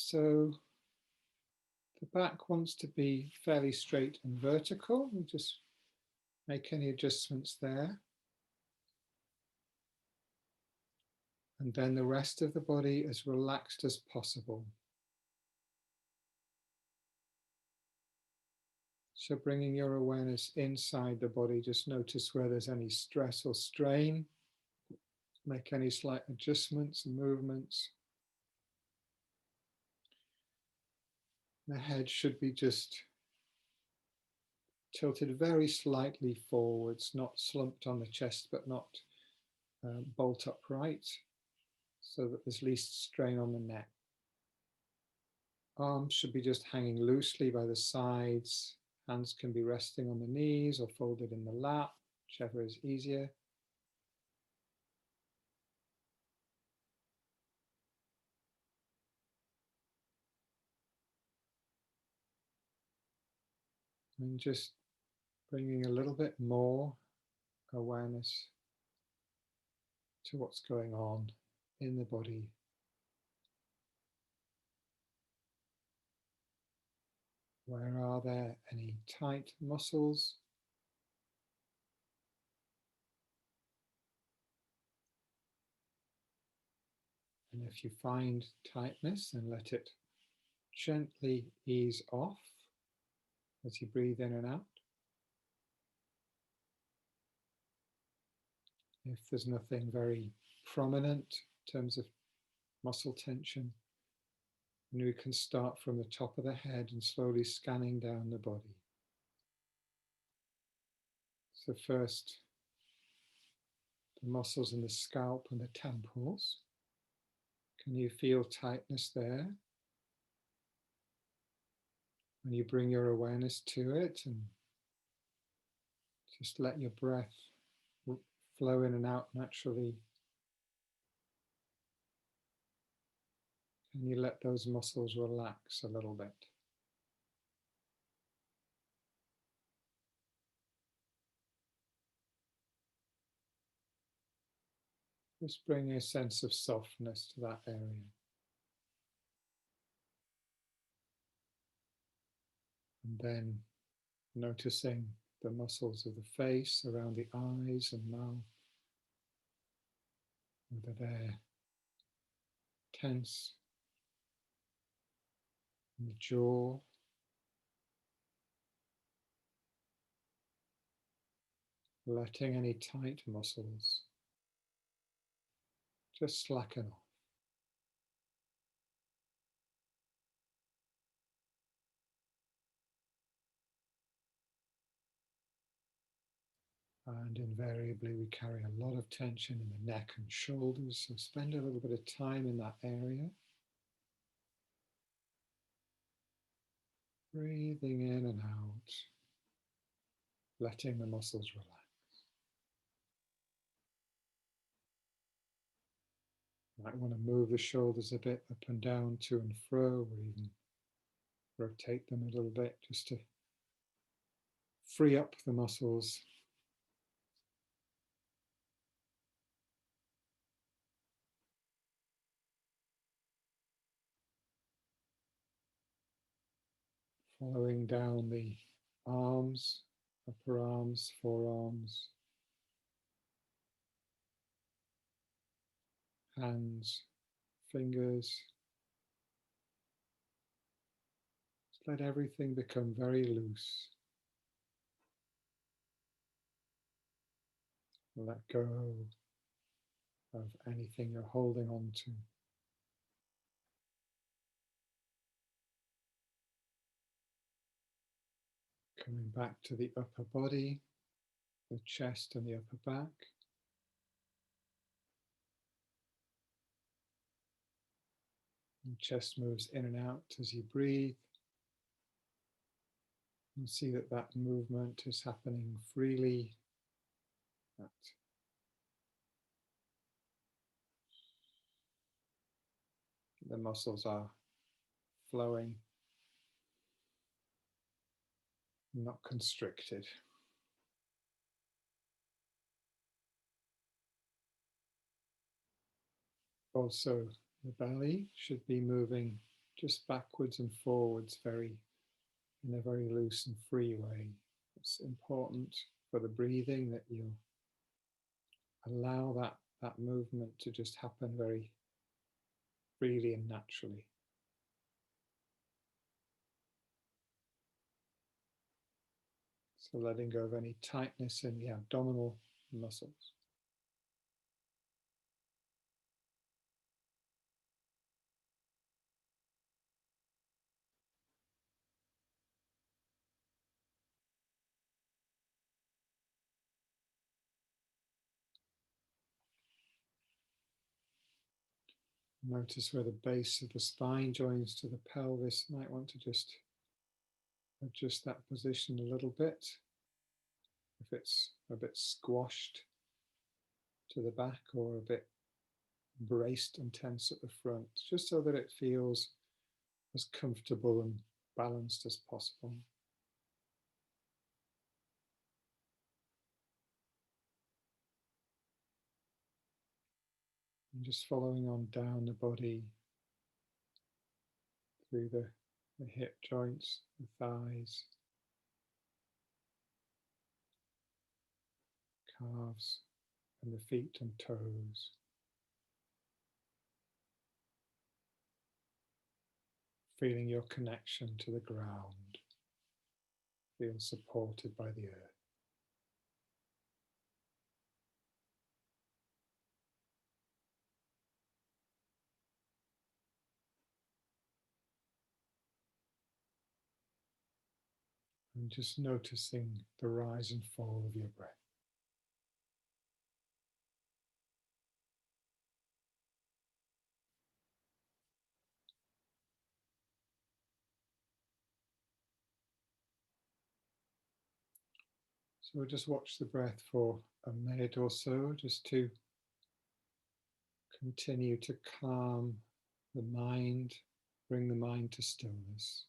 So the back wants to be fairly straight and vertical. We just make any adjustments there. And then the rest of the body as relaxed as possible. So bringing your awareness inside the body, just notice where there's any stress or strain. Make any slight adjustments and movements. The head should be just tilted very slightly forwards, not slumped on the chest, but not bolt upright, so that there's least strain on the neck. Arms should be just hanging loosely by the sides. Hands can be resting on the knees or folded in the lap, whichever is easier. And just bringing a little bit more awareness to what's going on in the body. Where are there any tight muscles? And if you find tightness, then let it gently ease off as you breathe in and out. If there's nothing very prominent in terms of muscle tension, then we can start from the top of the head and slowly scanning down the body. So first, the muscles in the scalp and the temples. Can you feel tightness there? When you bring your awareness to it and just let your breath flow in and out naturally. And you let those muscles relax a little bit. Just bring a sense of softness to that area. And then noticing the muscles of the face around the eyes and mouth, whether they're tense in the jaw, letting any tight muscles just slacken off. And invariably we carry a lot of tension in the neck and shoulders, so spend a little bit of time in that area. Breathing in and out, letting the muscles relax. You might want to move the shoulders a bit up and down, to and fro, or even rotate them a little bit just to free up the muscles. Following down the arms, upper arms, forearms, hands, fingers. Just let everything become very loose. Let go of anything you're holding on to. Coming back to the upper body, the chest and the upper back. The chest moves in and out as you breathe. And see that that movement is happening freely. That the muscles are flowing, not constricted. Also, the belly should be moving just backwards and forwards in a very loose and free way. It's important for the breathing that you allow that movement to just happen very freely and naturally. So letting go of any tightness in the abdominal muscles. Notice where the base of the spine joins to the pelvis. Might want to just adjust that position a little bit. If it's a bit squashed to the back or a bit braced and tense at the front, just so that it feels as comfortable and balanced as possible. And just following on down the body through the hip joints, the thighs, calves, and the feet and toes. Feeling your connection to the ground. Feel supported by the earth. And just noticing the rise and fall of your breath. So we'll just watch the breath for a minute or so, just to continue to calm the mind, bring the mind to stillness.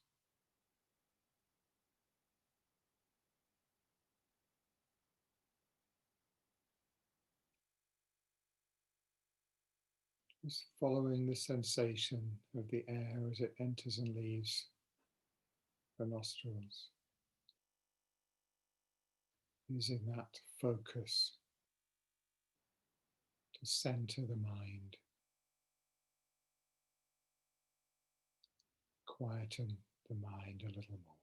Just following the sensation of the air as it enters and leaves the nostrils. Using that focus to center the mind, quieten the mind a little more.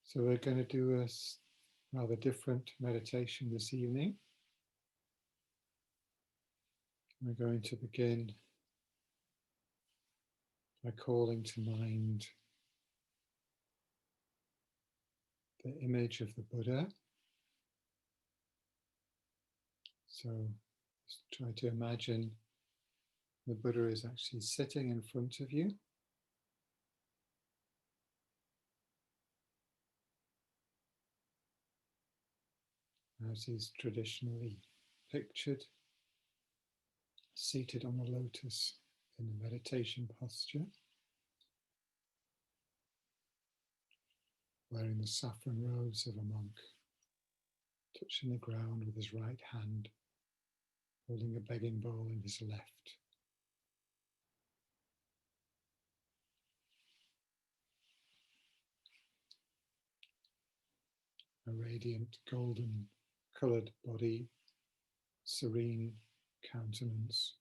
So we're going to do a rather different meditation this evening. We're going to begin by calling to mind the image of the Buddha. So just try to imagine the Buddha is actually sitting in front of you. As is traditionally pictured, seated on a lotus in a meditation posture, wearing the saffron robes of a monk, touching the ground with his right hand, holding a begging bowl in his left. a radiant golden coloured body, serene countenance,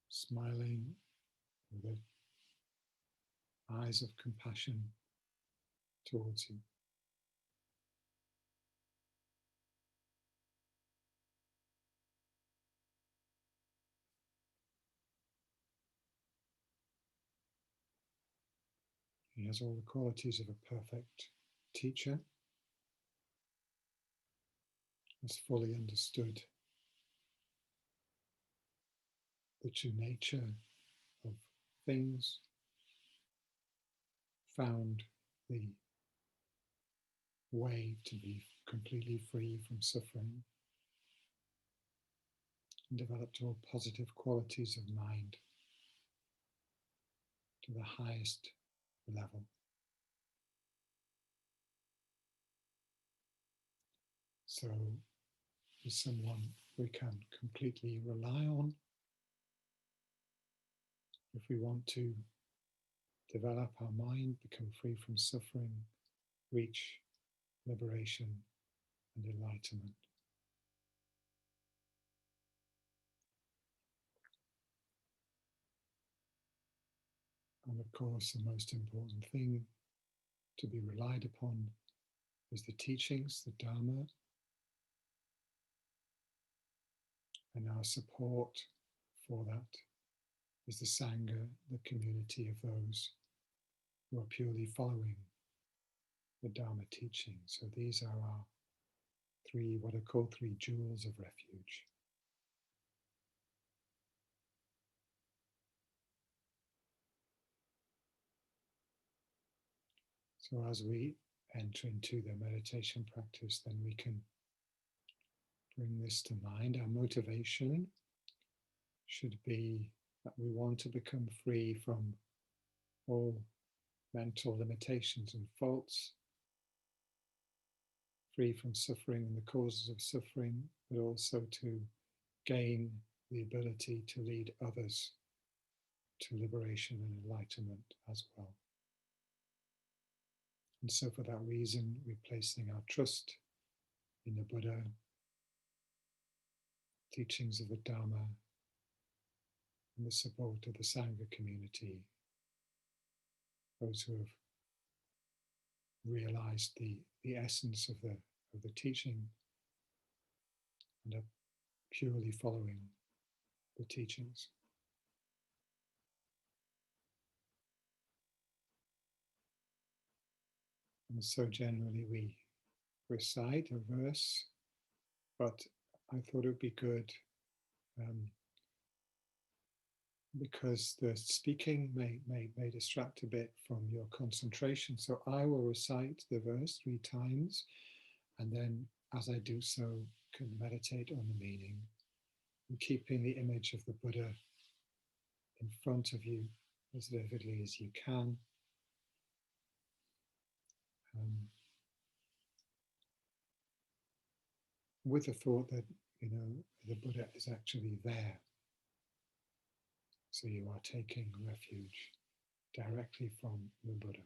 smiling with eyes of compassion towards you. He has all the qualities of a perfect teacher, has fully understood the true nature of things, found the way to be completely free from suffering, and developed all positive qualities of mind to the highest level. So he's someone we can completely rely on if we want to develop our mind, become free from suffering, reach liberation and enlightenment. And of course, the most important thing to be relied upon is the teachings, the Dharma, and our support for that is the Sangha, the community of those who are purely following the Dharma teaching. So these are our three, what are called three jewels of refuge. So as we enter into the meditation practice, then we can bring this to mind. Our motivation should be that we want to become free from all mental limitations and faults, free from suffering and the causes of suffering, but also to gain the ability to lead others to liberation and enlightenment as well. And so for that reason, we're placing our trust in the Buddha, teachings of the Dharma, and the support of the Sangha community, those who have realized the essence of the teaching and are purely following the teachings. And so generally we recite a verse, but I thought it would be good because the speaking may distract a bit from your concentration. So I will recite the verse 3 times, and then as I do so, can meditate on the meaning, and keeping the image of the Buddha in front of you as vividly as you can. With the thought that, the Buddha is actually there. So you are taking refuge directly from the Buddha.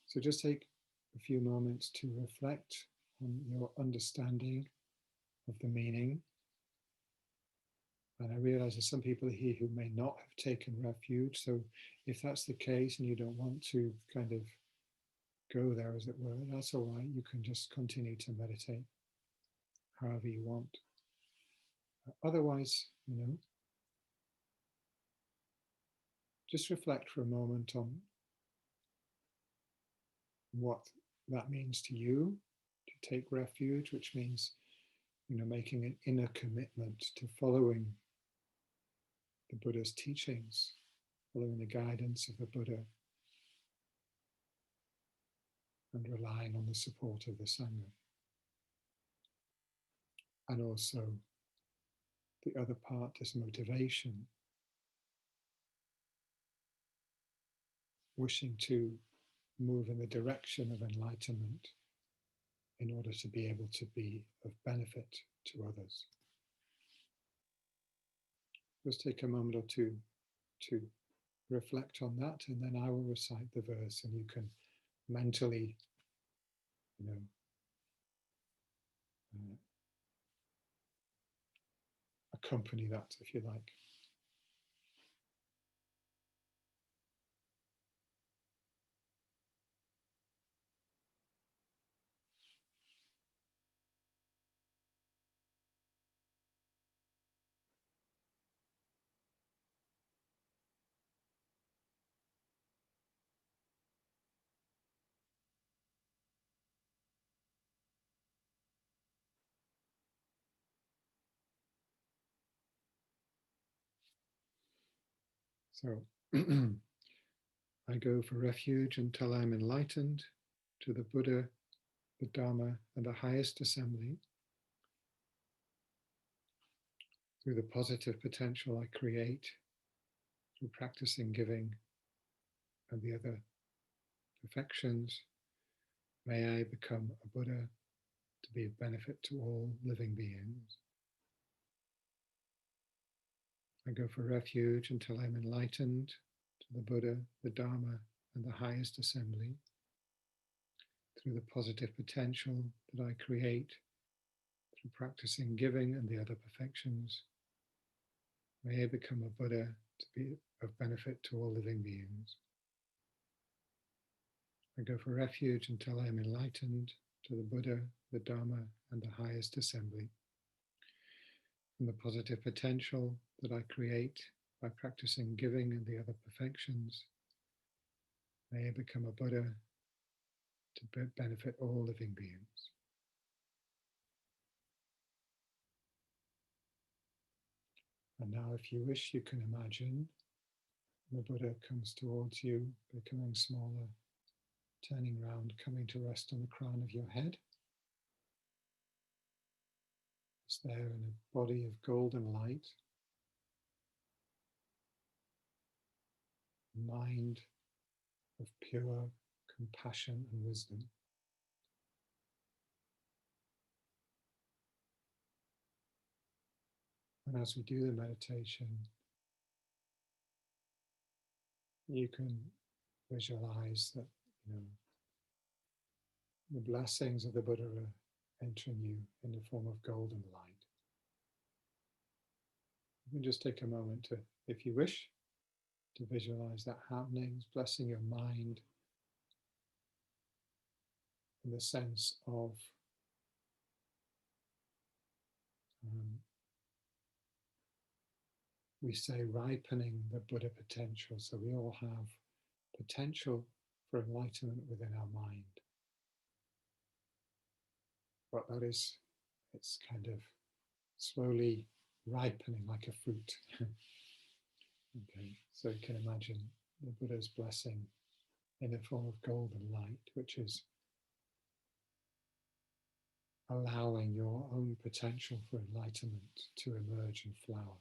So just take a few moments to reflect on your understanding of the meaning. And I realize there's some people here who may not have taken refuge. So if that's the case and you don't want to kind of go there, as it were, that's all right. You can just continue to meditate however you want. Otherwise, just reflect for a moment on what that means to you to take refuge, which means, making an inner commitment to following the Buddha's teachings, following the guidance of the Buddha, and relying on the support of the Sangha. And also the other part is motivation, wishing to move in the direction of enlightenment in order to be able to be of benefit to others. Just take a moment or two to reflect on that, and then I will recite the verse, and you can mentally, you know, accompany that if you like. So I go for refuge until I'm enlightened to the Buddha, the Dharma, and the highest assembly. Through the positive potential I create through practicing giving and the other perfections, may I become a Buddha to be of benefit to all living beings. I go for refuge until I'm enlightened to the Buddha, the Dharma, and the highest assembly. Through the positive potential that I create through practicing giving and the other perfections, may I become a Buddha to be of benefit to all living beings. I go for refuge until I am enlightened to the Buddha, the Dharma, and the highest assembly. From the positive potential that I create by practicing giving and the other perfections, may I become a Buddha to benefit all living beings. And now, if you wish, you can imagine the Buddha comes towards you, becoming smaller, turning round, coming to rest on the crown of your head. It's there in a body of golden light, mind of pure compassion and wisdom. And as we do the meditation, you can visualize that, the blessings of the Buddha are entering you in the form of golden light. You can just take a moment to, if you wish, to visualize that happening, blessing your mind in the sense of we say ripening the Buddha potential. So we all have potential for enlightenment within our mind. But that is, it's kind of slowly ripening like a fruit. Okay, so you can imagine the Buddha's blessing in the form of golden light, which is allowing your own potential for enlightenment to emerge and flower.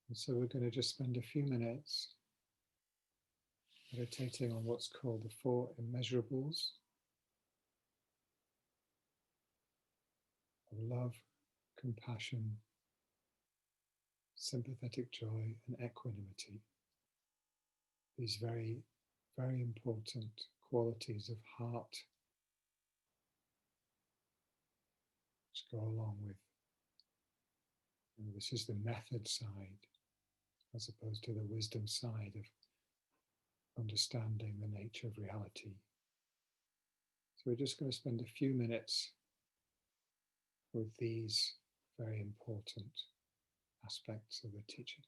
And so we're going to just spend a few minutes meditating on what's called the four immeasurables of love, compassion, sympathetic joy, and equanimity. These very, very important qualities of heart which go along with, this is the method side as opposed to the wisdom side of understanding the nature of reality. So we're just going to spend a few minutes with these very important aspects of the teaching.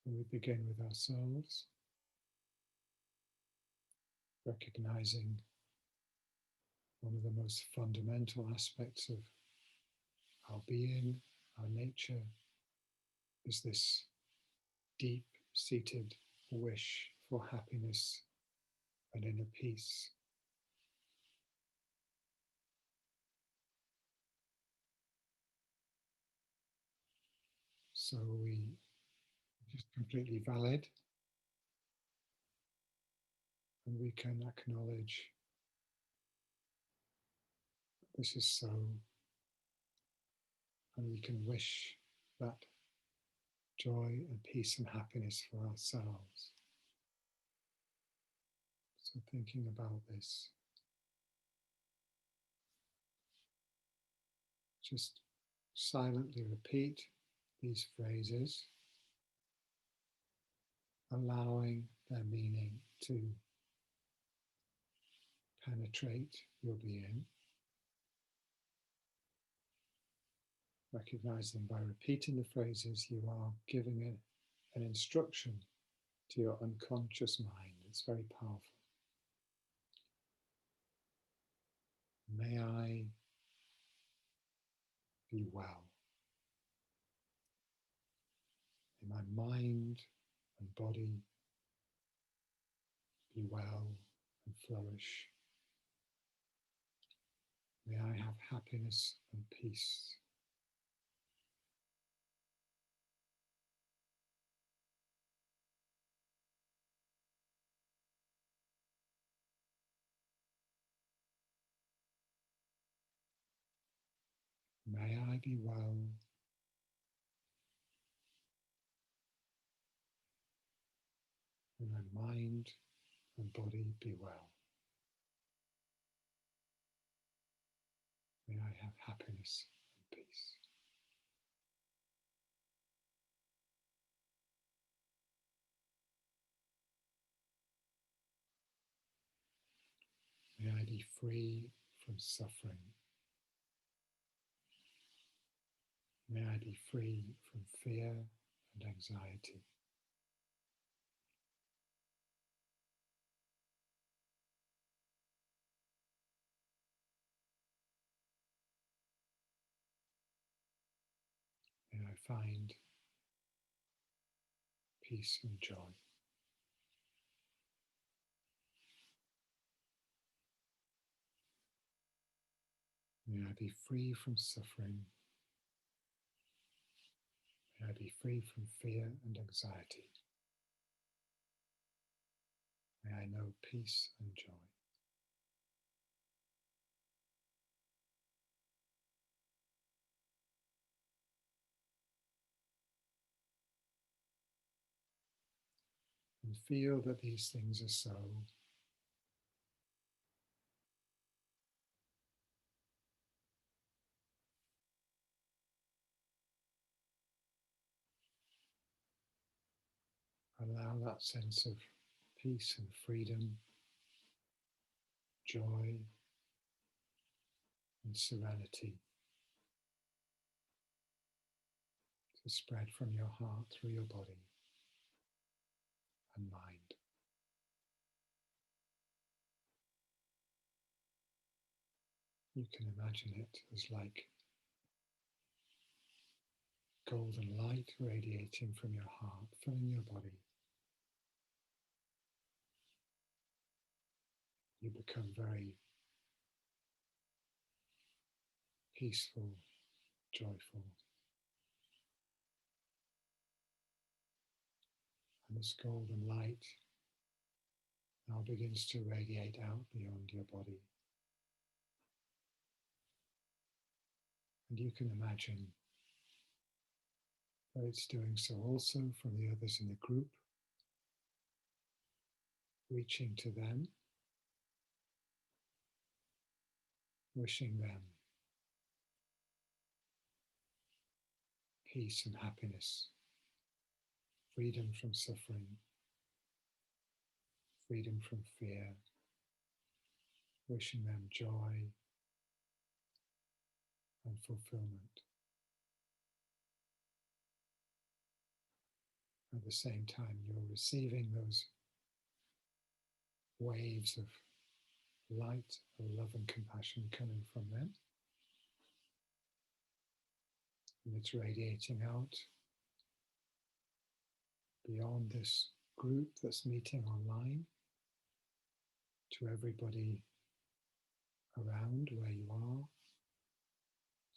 And we begin with ourselves, recognizing one of the most fundamental aspects of our being, our nature, is this deep-seated wish for happiness and inner peace. So we just completely valid And we can acknowledge this is so, and we can wish that joy and peace and happiness for ourselves. So thinking about this, just silently repeat these phrases, allowing their meaning to penetrate your being. Recognizing by repeating the phrases, you are giving an instruction to your unconscious mind. It's very powerful. May I be well. May my mind and body be well and flourish. May I have happiness and peace. May I be well. May my mind and body be well. May I have happiness and peace. May I be free from suffering. May I be free from fear and anxiety. May I find peace and joy. May I be free from suffering. May I be free from fear and anxiety. May I know peace and joy. And feel that these things are so. Allow that sense of peace and freedom, joy and serenity to spread from your heart through your body and mind. You can imagine it as like golden light radiating from your heart, filling your body. You become very peaceful, joyful. And this golden light now begins to radiate out beyond your body. And you can imagine that it's doing so also from the others in the group, reaching to them, wishing them peace and happiness, freedom from suffering, freedom from fear, wishing them joy and fulfillment. At the same time, you're receiving those waves of light, of love and compassion coming from them. And it's radiating out beyond this group that's meeting online to everybody around where you are,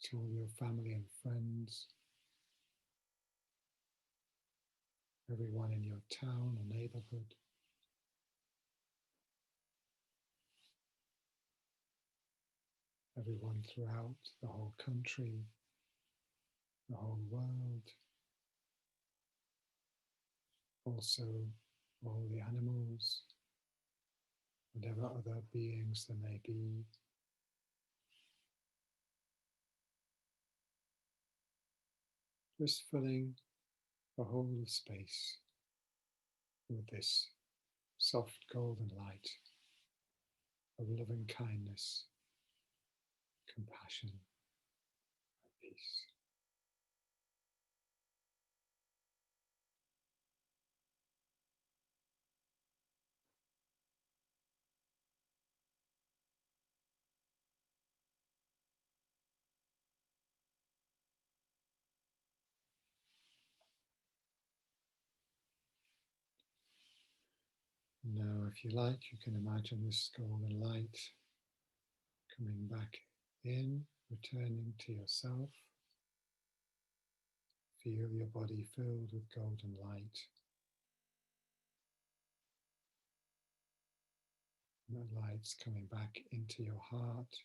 to all your family and friends, everyone in your town or neighborhood. everyone throughout the whole country, the whole world, also all the animals, whatever other beings there may be. Just filling the whole space with this soft golden light of loving kindness, compassion, and peace. Now, if you like, you can imagine this golden light coming back in, returning to yourself. Feel your body filled with golden light. And that light's coming back into your heart.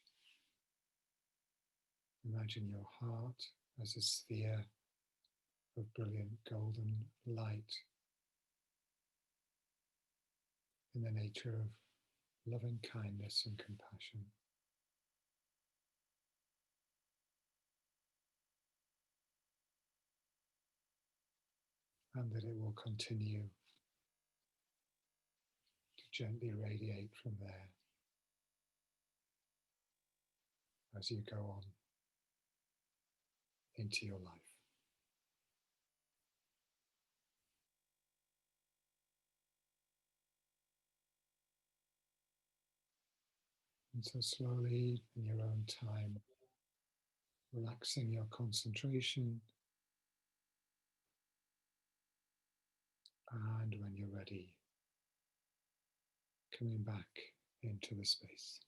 Imagine your heart as a sphere of brilliant golden light in the nature of loving kindness and compassion. And that it will continue to gently radiate from there as you go on into your life. And so slowly, in your own time, relaxing your concentration, and when you're ready, coming back into the space.